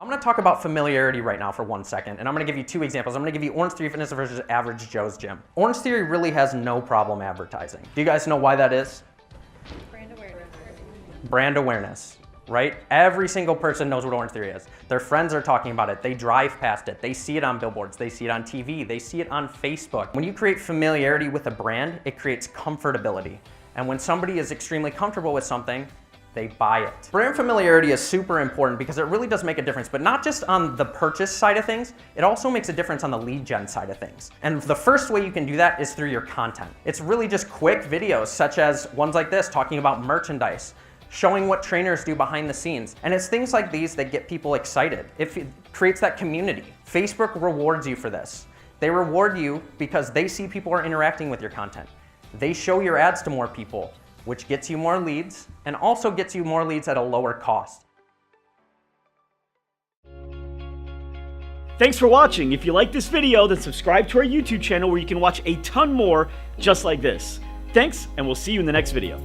I'm going to talk about familiarity right now for 1 second, and I'm going to give you 2 examples. I'm going to give you Orangetheroy Fitness versus Average Joe's Gym. Orangetheroy really has no problem advertising. Do you guys know why that is? Brand awareness. Brand awareness, right? Every single person knows what Orangetheroy is. Their friends are talking about it. They drive past it. They see it on billboards. They see it on TV. They see it on Facebook. When you create familiarity with a brand, it creates comfortability. And when somebody is extremely comfortable with something, they buy it. Brand familiarity is super important because it really does make a difference, but not just on the purchase side of things, it also makes a difference on the lead gen side of things. And the first way you can do that is through your content. It's really just quick videos such as ones like this talking about merchandise, showing what trainers do behind the scenes. And it's things like these that get people excited. It creates that community. Facebook rewards you for this. They reward you because they see people are interacting with your content. They show your ads to more people, which gets you more leads and also gets you more leads at a lower cost. Thanks for watching. If you like this video, then subscribe to our YouTube channel where you can watch a ton more just like this. Thanks, and we'll see you in the next video.